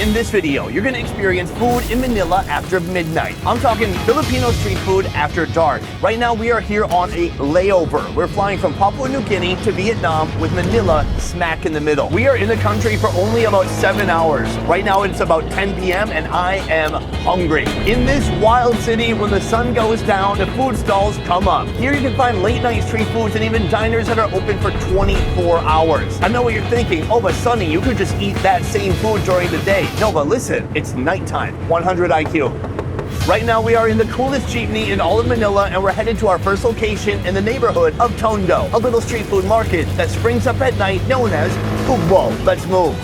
In this video, you're gonna experience food in Manila after midnight. I'm talking Filipino street food after dark. Right now, we are here on a layover. We're flying from Papua New Guinea to Vietnam with Manila smack in the middle. We are in the country for only about 7 hours. Right now, it's about 10 p.m. and I am hungry. In this wild city, when the sun goes down, the food stalls come up. Here you can find late night street foods and even diners that are open for 24 hours. I know what you're thinking. Oh, but Sonny, you could just eat that same food during the day. No, but listen, it's nighttime. 100 IQ. Right now, we are in the coolest jeepney in all of Manila, and we're headed to our first location in the neighborhood of Tondo, a little street food market that springs up at night known as UGBO. Let's move.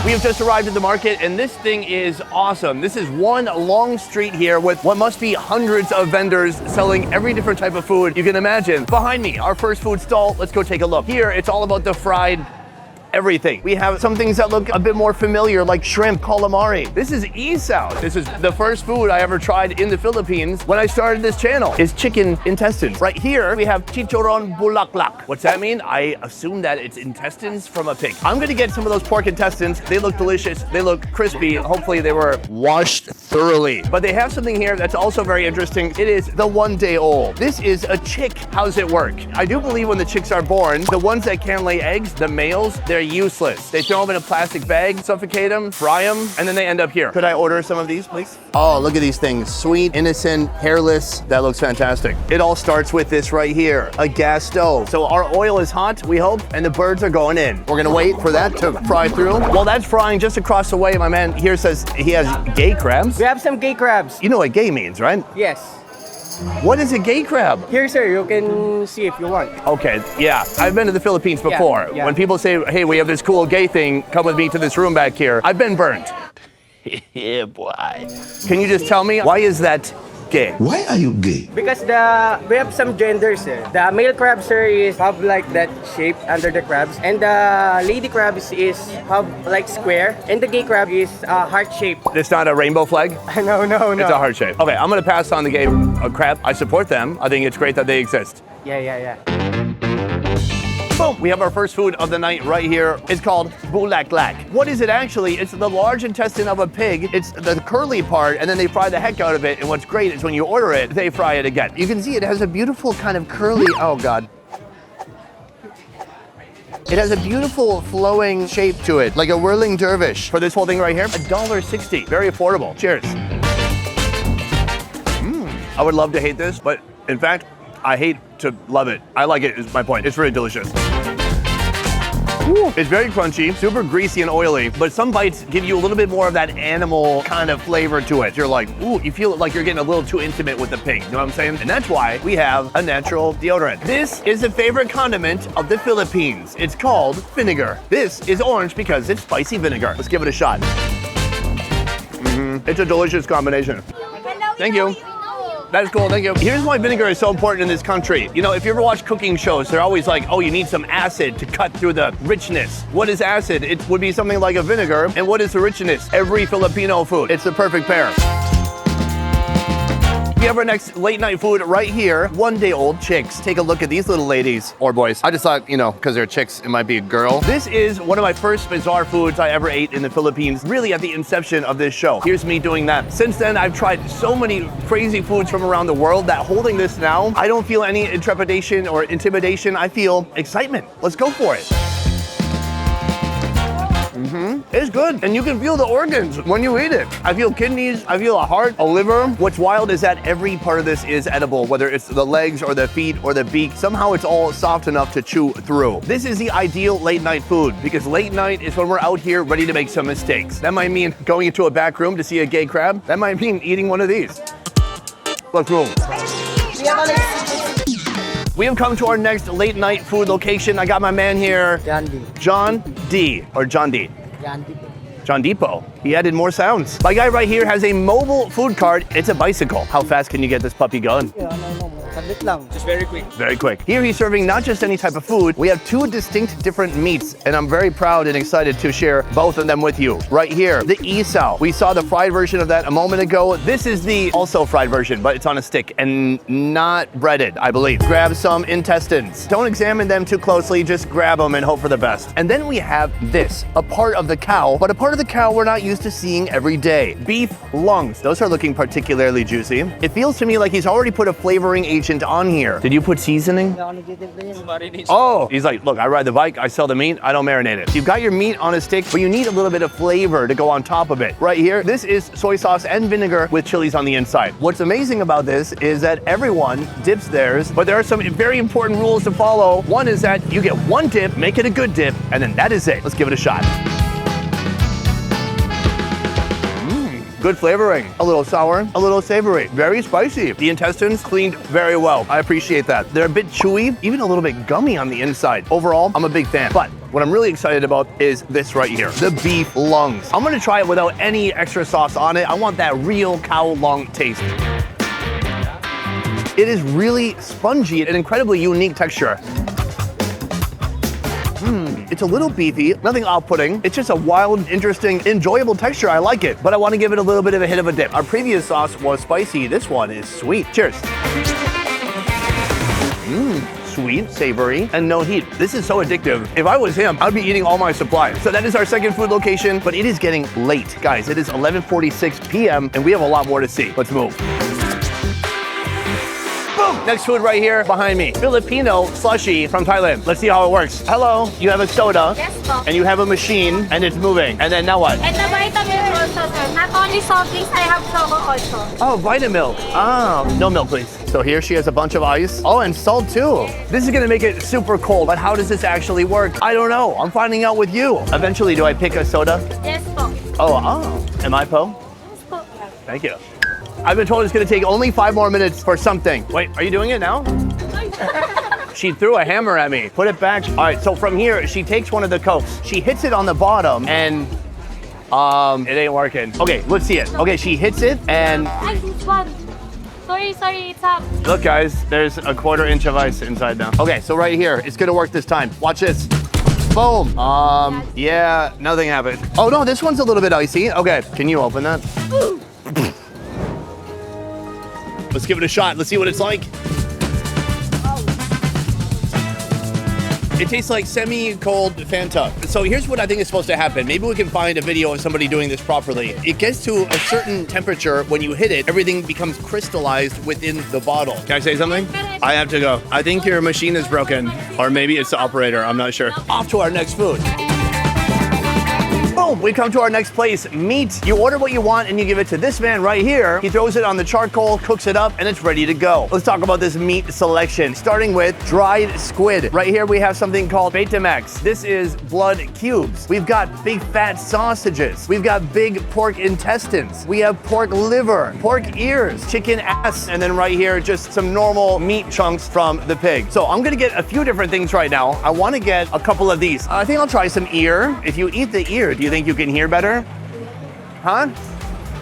We have just arrived at the market, and this thing is awesome. This is one long street here with what must be hundreds of vendors selling every different type of food you can imagine. Behind me, our first food stall. Let's go take a look. Here, it's all about the fried everything. We have some things that look a bit more familiar, like shrimp, calamari. This is ISAW. This is the first food I ever tried in the Philippines when I started this channel, is chicken intestines. Right here, we have chicharon BULAKLAK. What's that mean? I assume that it's intestines from a pig. I'm gonna get some of those pork intestines. They look delicious. They look crispy. Hopefully they were washed thoroughly. But they have something here that's also very interesting. It is the 1 day old. This is a chick. How's it work? I do believe when the chicks are born, the ones that can lay eggs, the males, they're useless. They throw them in a plastic bag, suffocate them, fry them, and then they end up here. Could I order some of these, please? Oh, look at these things. Sweet, innocent, hairless. That looks fantastic. It all starts with this right here, a gas stove. So our oil is hot, we hope, and the birds are going in. We're gonna wait for that to fry through. While that's frying just across the way, my man here says he has gay crabs. We have some gay crabs. You know what gay means, right? Yes. What is a gay crab? Here, sir, you can see if you want. Okay, yeah. I've been to the Philippines before. Yeah. When people say, hey, we have this cool gay thing, come with me to this room back here, I've been burnt. Yeah, boy. Can you just tell me, why is that gay? Why are you gay? Because we have some genders, sir. The male crab, sir, is have like that shape under the crabs, and the lady crabs is have like square, and the gay crab is heart shape. It's not a rainbow flag? No. It's a heart shape. Okay, I'm gonna pass on the gay crab. I support them. I think it's great that they exist. Yeah. Boom! We have our first food of the night right here. It's called BULAKLAK. What is it actually? It's the large intestine of a pig. It's the curly part, and then they fry the heck out of it. And what's great is when you order it, they fry it again. You can see it has a beautiful kind of curly, oh God. It has a beautiful flowing shape to it, like a whirling dervish. For this whole thing right here, $1.60. Very affordable. Cheers. I would love to hate this, but in fact, I hate to love it. I like it, is my point. It's really delicious. Ooh. It's very crunchy, super greasy and oily, but some bites give you a little bit more of that animal kind of flavor to it. You're like, ooh, you feel like you're getting a little too intimate with the pig. You know what I'm saying? And that's why we have a natural deodorant. This is a favorite condiment of the Philippines. It's called vinegar. This is orange because it's spicy vinegar. Let's give it a shot. It's a delicious combination. Thank you. That's cool, thank you. Here's why vinegar is so important in this country. You know, if you ever watch cooking shows, they're always like, oh, you need some acid to cut through the richness. What is acid? It would be something like a vinegar. And what is the richness? Every Filipino food. It's the perfect pair. We have our next late night food right here. 1 day old chicks. Take a look at these little ladies, or boys. I just thought, you know, because they're chicks, it might be a girl. This is one of my first bizarre foods I ever ate in the Philippines, really at the inception of this show. Here's me doing that. Since then, I've tried so many crazy foods from around the world that holding this now, I don't feel any intrepidation or intimidation. I feel excitement. Let's go for it. It's good, and you can feel the organs when you eat it. I feel kidneys, I feel a heart, a liver. What's wild is that every part of this is edible, whether it's the legs or the feet or the beak. Somehow it's all soft enough to chew through. This is the ideal late night food because late night is when we're out here ready to make some mistakes. That might mean going into a back room to see a gay crab. That might mean eating one of these. Let's move. We have come to our next late night food location. I got my man here. Jandi. John D. or Jandi. Jandi. John Depot. He added more sounds. My guy right here has a mobile food cart. It's a bicycle. How fast can you get this puppy going? Saglit lang. Just very quick. Very quick. Here he's serving not just any type of food, we have two distinct different meats, and I'm very proud and excited to share both of them with you. Right here, the ISAW. We saw the fried version of that a moment ago. This is the also fried version, but it's on a stick and not breaded, I believe. Grab some intestines. Don't examine them too closely, just grab them and hope for the best. And then we have this, a part of the cow, but a part of the cow we're not used to seeing every day. Beef lungs. Those are looking particularly juicy. It feels to me like he's already put a flavoring agent on here. Did you put seasoning? Oh, he's like, look, I ride the bike, I sell the meat, I don't marinate it. You've got your meat on a stick, but you need a little bit of flavor to go on top of it. Right here, this is soy sauce and vinegar with chilies on the inside. What's amazing about this is that everyone dips theirs, but there are some very important rules to follow. One is that you get one dip, make it a good dip, and then that is it. Let's give it a shot. Good flavoring, a little sour, a little savory, very spicy. The intestines cleaned very well. I appreciate that. They're a bit chewy, even a little bit gummy on the inside. Overall, I'm a big fan. But what I'm really excited about is this right here, the beef lungs. I'm gonna try it without any extra sauce on it. I want that real cow lung taste. It is really spongy, an incredibly unique texture. It's a little beefy, nothing off-putting. It's just a wild, interesting, enjoyable texture. I like it, but I want to give it a little bit of a hit of a dip. Our previous sauce was spicy. This one is sweet. Cheers. Sweet, savory, and no heat. This is so addictive. If I was him, I'd be eating all my supplies. So that is our second food location, but it is getting late. Guys, it is 11:46 p.m. and we have a lot more to see. Let's move. Boom! Next food right here behind me. Filipino slushy from Thailand. Let's see how it works. Hello, you have a soda. Yes, po. And you have a machine and it's moving. And then now what? And the vitamin also, sir. Not only soft drinks, I have choco also. Oh, Vitamilk. Ah, no milk, please. So here she has a bunch of ice. Oh, and salt too. This is gonna make it super cold, but how does this actually work? I don't know. I'm finding out with you. Eventually, do I pick a soda? Yes, po. Oh. Am I Po? Yes, po. Thank you. I've been told it's gonna take only 5 more minutes for something. Wait, are you doing it now? She threw a hammer at me. Put it back. All right, so from here, she takes one of the Cokes. She hits it on the bottom and it ain't working. Okay, let's see it. Okay, she hits it and I just one. Sorry, it's up. look guys, there's a 1/4 inch of ice inside now. Okay, so right here, it's gonna work this time. Watch this. Boom. Yeah, nothing happened. Oh no, this one's a little bit icy. Okay, can you open that? Let's give it a shot. Let's see what it's like. It tastes like semi-cold Fanta. So here's what I think is supposed to happen. Maybe we can find a video of somebody doing this properly. It gets to a certain temperature. When you hit it, everything becomes crystallized within the bottle. Can I say something? I have to go. I think your machine is broken. Or maybe it's the operator. I'm not sure. Off to our next food. Boom, we come to our next place, meat. You order what you want and you give it to this man right here. He throws it on the charcoal, cooks it up, and it's ready to go. Let's talk about this meat selection, starting with dried squid. Right here we have something called Betamax. This is blood cubes. We've got big fat sausages. We've got big pork intestines. We have pork liver, pork ears, chicken ass, and then right here, just some normal meat chunks from the pig. So I'm gonna get a few different things right now. I wanna get a couple of these. I think I'll try some ear. If you eat the ear, do you think you can hear better? Huh?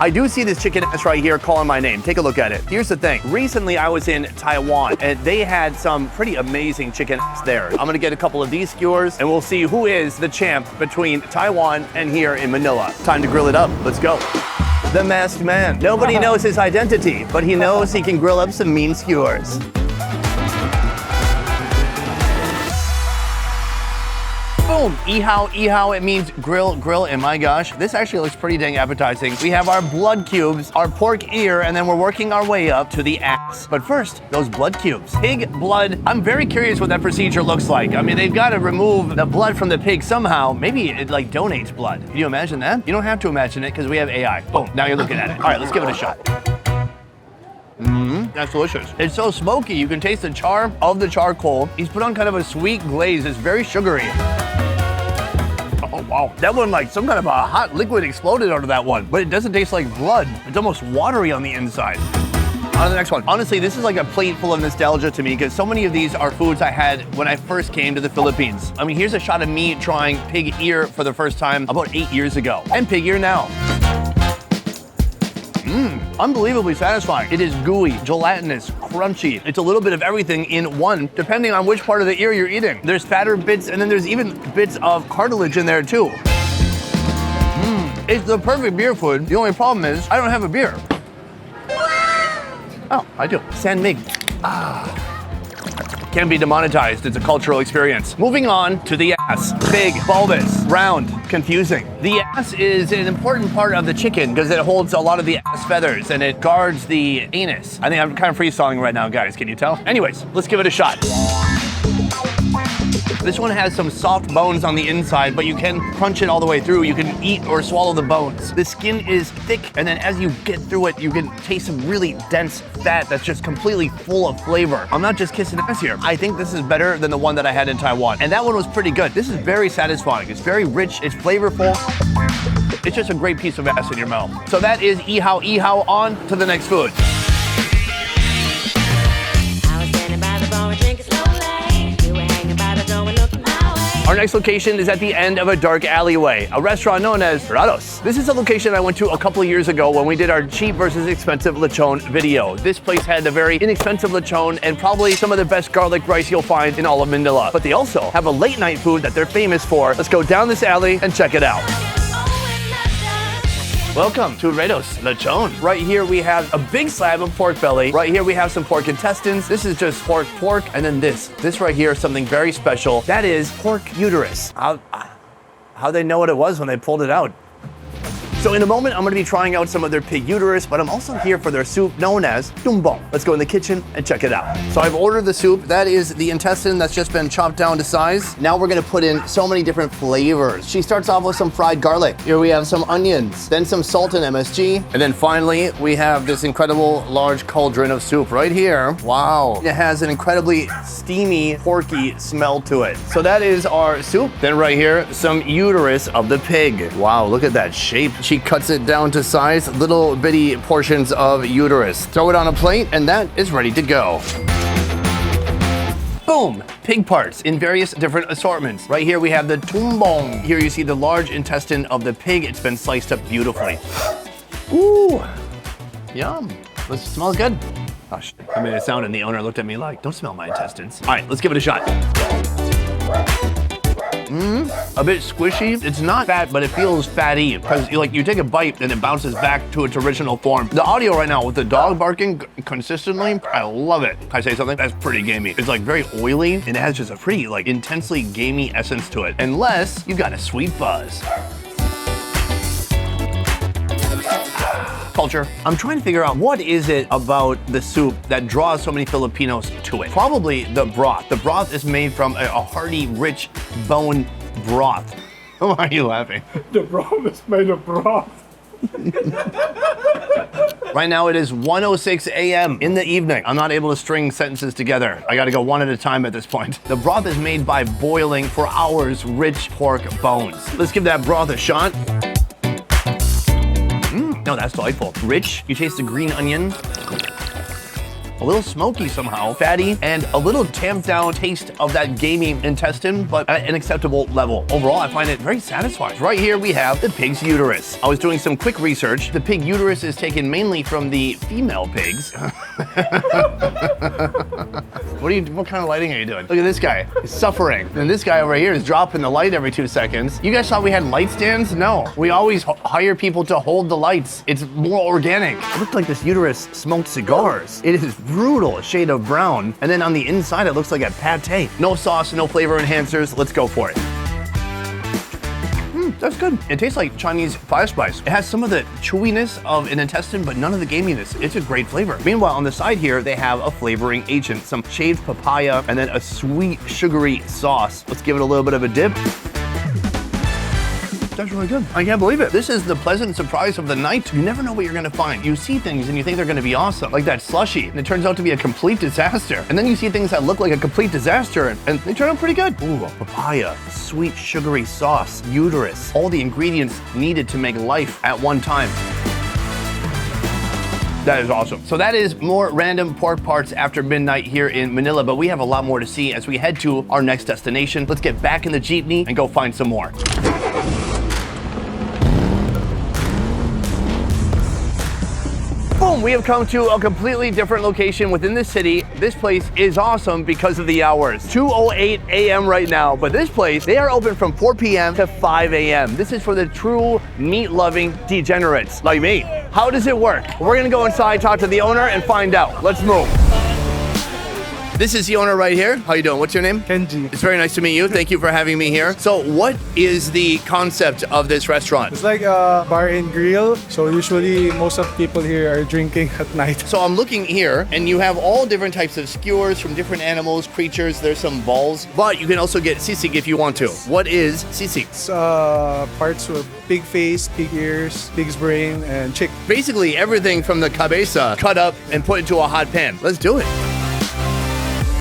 I do see this chicken ass right here calling my name. Take a look at it. Here's the thing. Recently, I was in Taiwan, and they had some pretty amazing chicken ass there. I'm gonna get a couple of these skewers, and we'll see who is the champ between Taiwan and here in Manila. Time to grill it up. Let's go. The masked man. Nobody knows his identity, but he knows he can grill up some mean skewers. Boom, ihaw, it means grill, and my gosh, this actually looks pretty dang appetizing. We have our blood cubes, our pork ear, and then we're working our way up to the ass. But first, those blood cubes. Pig blood, I'm very curious what that procedure looks like. I mean, they've got to remove the blood from the pig somehow. Maybe it like donates blood. Can you imagine that? You don't have to imagine it because we have AI. Boom, now you're looking at it. All right, let's give it a shot. That's delicious. It's so smoky, you can taste the char of the charcoal. He's put on kind of a sweet glaze, it's very sugary. Oh, wow. That one, like some kind of a hot liquid exploded out of that one, but it doesn't taste like blood. It's almost watery on the inside. On to the next one. Honestly, this is like a plate full of nostalgia to me because so many of these are foods I had when I first came to the Philippines. I mean, here's a shot of me trying pig ear for the first time about 8 years ago, and pig ear now. Unbelievably satisfying. It is gooey, gelatinous, crunchy. It's a little bit of everything in one, depending on which part of the ear you're eating. There's fatter bits, and then there's even bits of cartilage in there too. It's the perfect beer food. The only problem is I don't have a beer. Oh, I do. San Mig. Can be demonetized. It's a cultural experience. Moving on to the ass. Big, bulbous, round, confusing. The ass is an important part of the chicken because it holds a lot of the ass feathers and it guards the anus. I think I'm kind of freestyling right now, guys. Can you tell? Anyways, let's give it a shot. This one has some soft bones on the inside, but you can crunch it all the way through. You can eat or swallow the bones. The skin is thick, and then as you get through it, you can taste some really dense fat that's just completely full of flavor. I'm not just kissing ass here. I think this is better than the one that I had in Taiwan, and that one was pretty good. This is very satisfying. It's very rich, it's flavorful. It's just a great piece of ass in your mouth. So that is ihaw. On to the next food. Our next location is at the end of a dark alleyway, a restaurant known as Rado's. This is a location I went to a couple of years ago when we did our cheap versus expensive lechon video. This place had a very inexpensive lechon and probably some of the best garlic rice you'll find in all of Manila. But they also have a late night food that they're famous for. Let's go down this alley and check it out. Welcome to Rado's Lechon. Right here we have a big slab of pork belly. Right here we have some pork intestines. This is just pork, and then this right here is something very special. That is pork uterus. How they know what it was when they pulled it out? So in a moment, I'm gonna be trying out some of their pig uterus, but I'm also here for their soup known as TUMBONG. Let's go in the kitchen and check it out. So I've ordered the soup. That is the intestine that's just been chopped down to size. Now we're gonna put in so many different flavors. She starts off with some fried garlic. Here we have some onions, then some salt and MSG. And then finally, we have this incredible large cauldron of soup right here. Wow. It has an incredibly steamy, porky smell to it. So that is our soup. Then right here, some uterus of the pig. Wow, look at that shape. She cuts it down to size, little bitty portions of uterus. Throw it on a plate, and that is ready to go. Boom! Pig parts in various different assortments. Right here we have the tumbong. Here you see the large intestine of the pig. It's been sliced up beautifully. Ooh, yum. This smells good. Oh, shit. I made a sound and the owner looked at me like, don't smell my intestines. All right, let's give it a shot. A bit squishy. It's not fat, but it feels fatty because you take a bite and it bounces back to its original form. The audio right now with the dog barking consistently, I love it. Can I say something? That's pretty gamey. It's like very oily and it has just a pretty intensely gamey essence to it. Unless you got a sweet buzz. Culture. I'm trying to figure out what is it about the soup that draws so many Filipinos to it. Probably the broth. The broth is made from a hearty, rich bone broth. Why are you laughing? The broth is made of broth. Right now it is 1:06 a.m. in the evening. I'm not able to string sentences together. I gotta go one at a time at this point. The broth is made by boiling for hours rich pork bones. Let's give that broth a shot. No, that's delightful. Rich, you taste the green onion. A little smoky somehow, fatty, and a little tamped down taste of that gamey intestine, but at an acceptable level. Overall, I find it very satisfying. Right here we have the pig's uterus. I was doing some quick research. The pig uterus is taken mainly from the female pigs. What kind of lighting are you doing? Look at this guy, he's suffering. And this guy over here is dropping the light every 2 seconds. You guys thought we had light stands? No, we always hire people to hold the lights. It's more organic. It looks like this uterus smoked cigars. It is brutal shade of brown. And then on the inside, it looks like a pate. No sauce, no flavor enhancers. Let's go for it. That's good. It tastes like Chinese fire spice. It has some of the chewiness of an intestine, but none of the gaminess. It's a great flavor. Meanwhile, on the side here, they have a flavoring agent, some shaved papaya, and then a sweet, sugary sauce. Let's give it a little bit of a dip. That's really good. I can't believe it. This is the pleasant surprise of the night. You never know what you're gonna find. You see things and you think they're gonna be awesome, like that slushy, and it turns out to be a complete disaster. And then you see things that look like a complete disaster, and they turn out pretty good. Ooh, papaya, sweet, sugary sauce, uterus, all the ingredients needed to make life at one time. That is awesome. So that is more random pork parts after midnight here in Manila, but we have a lot more to see as we head to our next destination. Let's get back in the jeepney and go find some more. Boom, we have come to a completely different location within the city. This place is awesome because of the hours. 2:08 a.m. right now, but this place, they are open from 4 p.m. to 5 a.m. This is for the true meat-loving degenerates like me. How does it work? We're gonna go inside, talk to the owner, and find out. Let's move. This is the owner right here. How you doing? What's your name? Kenji. It's very nice to meet you. Thank you for having me here. So what is the concept of this restaurant? It's like a bar and grill. So usually most of people here are drinking at night. So I'm looking here and you have all different types of skewers from different animals, creatures. There's some balls, but you can also get sisig if you want to. What is sisig? It's parts with pig face, pig ears, pig's brain, and chick. Basically everything from the cabeza cut up and put into a hot pan. Let's do it.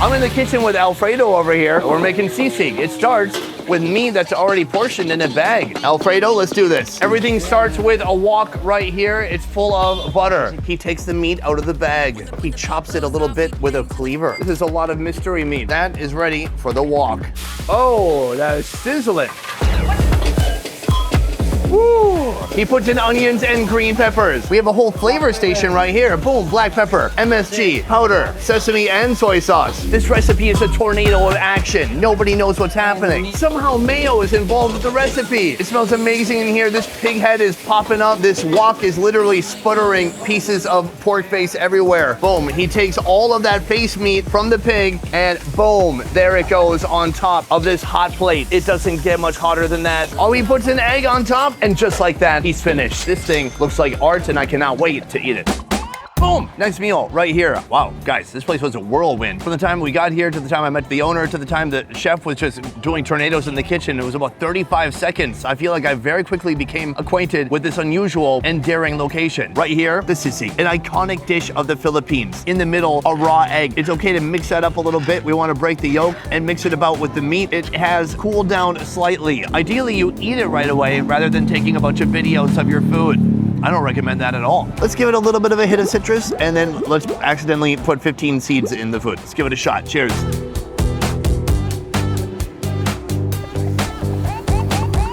I'm in the kitchen with Alfredo over here. We're making sisig. It starts with meat that's already portioned in a bag. Alfredo, let's do this. Everything starts with a wok right here. It's full of butter. He takes the meat out of the bag. He chops it a little bit with a cleaver. This is a lot of mystery meat. That is ready for the wok. Oh, that is sizzling. Woo! He puts in onions and green peppers. We have a whole flavor station right here. Boom, black pepper, MSG, powder, sesame, and soy sauce. This recipe is a tornado of action. Nobody knows what's happening. Somehow mayo is involved with the recipe. It smells amazing in here. This pig head is popping up. This wok is literally sputtering pieces of pork face everywhere. Boom, he takes all of that face meat from the pig and boom, there it goes on top of this hot plate. It doesn't get much hotter than that. Oh, he puts an egg on top. And just like that, he's finished. This thing looks like art and I cannot wait to eat it. Boom, next meal right here. Wow, guys, this place was a whirlwind. From the time we got here to the time I met the owner to the time the chef was just doing tornadoes in the kitchen, it was about 35 seconds. I feel like I very quickly became acquainted with this unusual and daring location. Right here, the sisig, an iconic dish of the Philippines. In the middle, a raw egg. It's okay to mix that up a little bit. We want to break the yolk and mix it about with the meat. It has cooled down slightly. Ideally, you eat it right away rather than taking a bunch of videos of your food. I don't recommend that at all. Let's give it a little bit of a hit of citrus and then let's accidentally put 15 seeds in the food. Let's give it a shot. Cheers.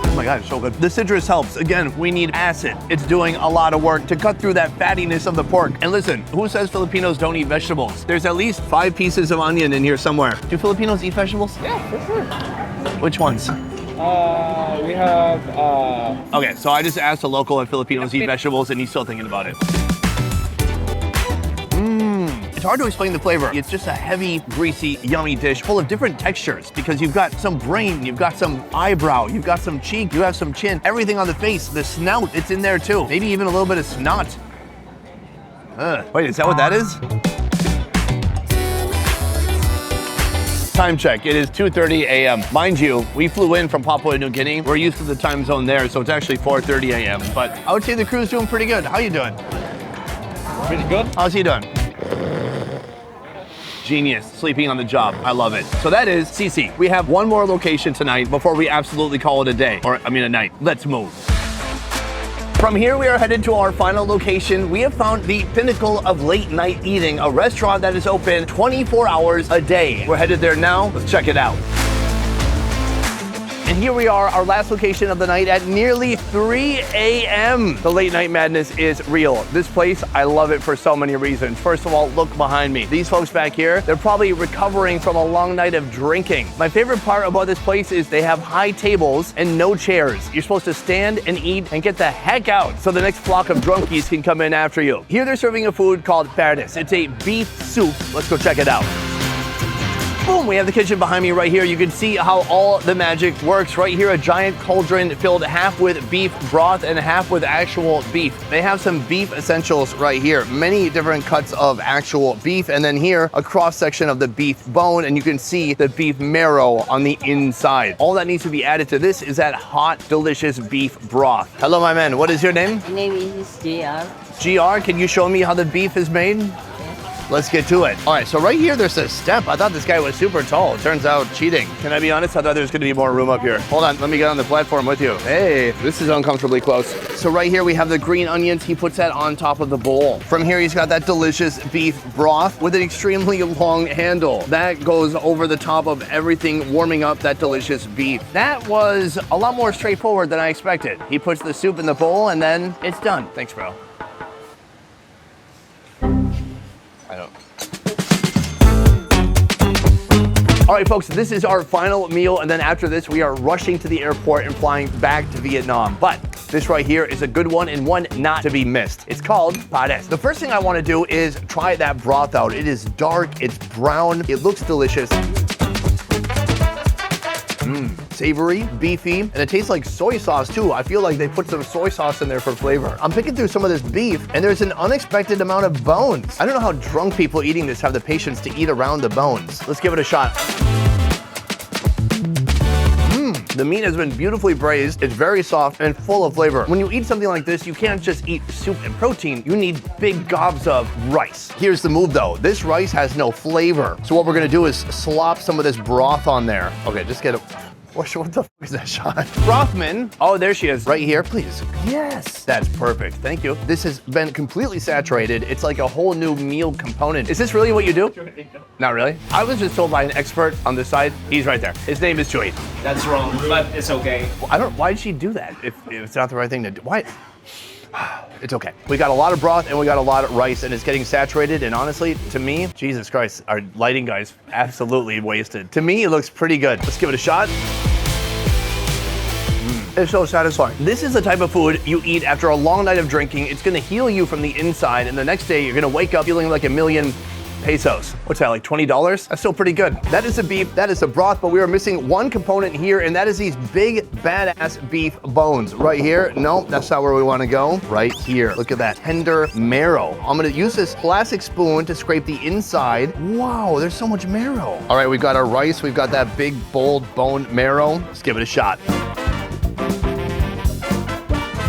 Oh my God, it's so good. The citrus helps. Again, we need acid. It's doing a lot of work to cut through that fattiness of the pork. And listen, who says Filipinos don't eat vegetables? There's at least 5 pieces of onion in here somewhere. Do Filipinos eat vegetables? Yeah, for sure. Which ones? We have Okay, so I just asked a local if Filipinos eat vegetables and he's still thinking about it. It's hard to explain the flavor. It's just a heavy, greasy, yummy dish full of different textures because you've got some brain, you've got some eyebrow, you've got some cheek, you have some chin, everything on the face, the snout, it's in there too. Maybe even a little bit of snot. Wait, is that what that is? Time check, it is 2:30 a.m. Mind you, we flew in from Papua New Guinea. We're used to the time zone there, so it's actually 4:30 a.m. But I would say the crew's doing pretty good. How you doing? pretty good. How's he doing? Genius, sleeping on the job. I love it. So that is sisig. We have one more location tonight before we absolutely call it a day, or I mean a night. Let's move. From here, we are headed to our final location. We have found the pinnacle of late night eating, a restaurant that is open 24 hours a day. We're headed there now. Let's check it out. And here we are, our last location of the night at nearly 3 a.m. The late night madness is real. This place, I love it for so many reasons. First of all, look behind me. These folks back here, they're probably recovering from a long night of drinking. My favorite part about this place is they have high tables and no chairs. You're supposed to stand and eat and get the heck out so the next flock of drunkies can come in after you. Here they're serving a food called paradis. It's a beef soup. Let's go check it out. Boom, we have the kitchen behind me right here. You can see how all the magic works. Right here, a giant cauldron filled half with beef broth and half with actual beef. They have some beef essentials right here. Many different cuts of actual beef. And then here, a cross section of the beef bone. And you can see the beef marrow on the inside. All that needs to be added to this is that hot, delicious beef broth. Hello, my man. What is your name? My name is JR. GR, can you show me how the beef is made? Let's get to it. All right, so right here, there's a step. I thought this guy was super tall. Turns out, cheating. Can I be honest? I thought there was gonna be more room up here. Hold on, let me get on the platform with you. Hey, this is uncomfortably close. So right here, we have the green onions. He puts that on top of the bowl. From here, he's got that delicious beef broth with an extremely long handle. That goes over the top of everything, warming up that delicious beef. That was a lot more straightforward than I expected. He puts the soup in the bowl and then it's done. Thanks, bro. All right, folks, this is our final meal, and then after this, we are rushing to the airport and flying back to Vietnam. But this right here is a good one and one not to be missed. It's called pares. The first thing I want to do is try that broth out. It is dark, it's brown, it looks delicious. Savory, beefy, and it tastes like soy sauce too. I feel like they put some soy sauce in there for flavor. I'm picking through some of this beef, and there's an unexpected amount of bones. I don't know how drunk people eating this have the patience to eat around the bones. Let's give it a shot. The meat has been beautifully braised. It's very soft and full of flavor. When you eat something like this, you can't just eat soup and protein. You need big gobs of rice. Here's the move though. This rice has no flavor. So what we're gonna do is slop some of this broth on there. Okay, just get it. What the fuck is that shot? Brothman. Oh, there she is. Right here, please. Yes. That's perfect. Thank you. This has been completely saturated. It's like a whole new meal component. Is this really what you do? Not really. I was just told by an expert on this side. He's right there. His name is Joey. That's wrong, but it's okay. Well, why did she do that if it's not the right thing to do? Why? It's okay. We got a lot of broth and we got a lot of rice, and it's getting saturated, and honestly, to me, Jesus Christ, our lighting guy's absolutely wasted. To me, it looks pretty good. Let's give it a shot. It's so satisfying. This is the type of food you eat after a long night of drinking. It's gonna heal you from the inside, and the next day, you're gonna wake up feeling like $1,000,000 pesos. What's that, like $20? That's still pretty good. That is the beef, that is the broth, but we are missing one component here, and that is these big, badass beef bones. Right here, no, that's not where we wanna go. Right here, look at that, tender marrow. I'm gonna use this plastic spoon to scrape the inside. Wow, there's so much marrow. All right, we've got our rice, we've got that big, bold bone marrow. Let's give it a shot.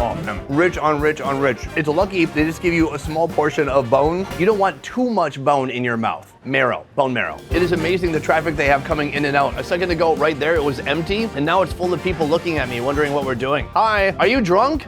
Oh, man. Rich on rich on rich. It's lucky if they just give you a small portion of bone. You don't want too much bone in your mouth. Marrow, bone marrow. It is amazing the traffic they have coming in and out. A second ago, right there, it was empty, and now it's full of people looking at me, wondering what we're doing. Hi, are you drunk?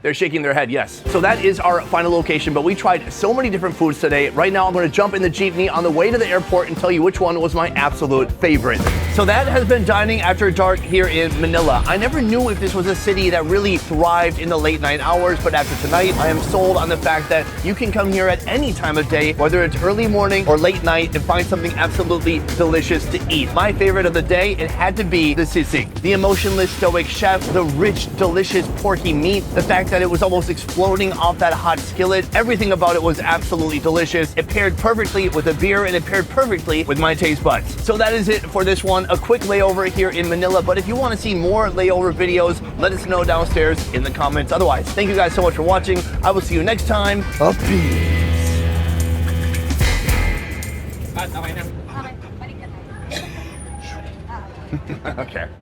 They're shaking their head, yes. So that is our final location, but we tried so many different foods today. Right now, I'm gonna jump in the jeepney on the way to the airport and tell you which one was my absolute favorite. So that has been Dining After Dark here in Manila. I never knew if this was a city that really thrived in the late night hours, but after tonight, I am sold on the fact that you can come here at any time of day, whether it's early morning or late night, and find something absolutely delicious to eat. My favorite of the day, it had to be the Sisig. The emotionless stoic chef, the rich, delicious porky meat, the fact that it was almost exploding off that hot skillet. Everything about it was absolutely delicious. It paired perfectly with a beer, and it paired perfectly with my taste buds. So that is it for this one. A quick layover here in Manila, but if you want to see more layover videos, let us know downstairs in the comments. Otherwise, thank you guys so much for watching. I will see you next time. Peace. Okay.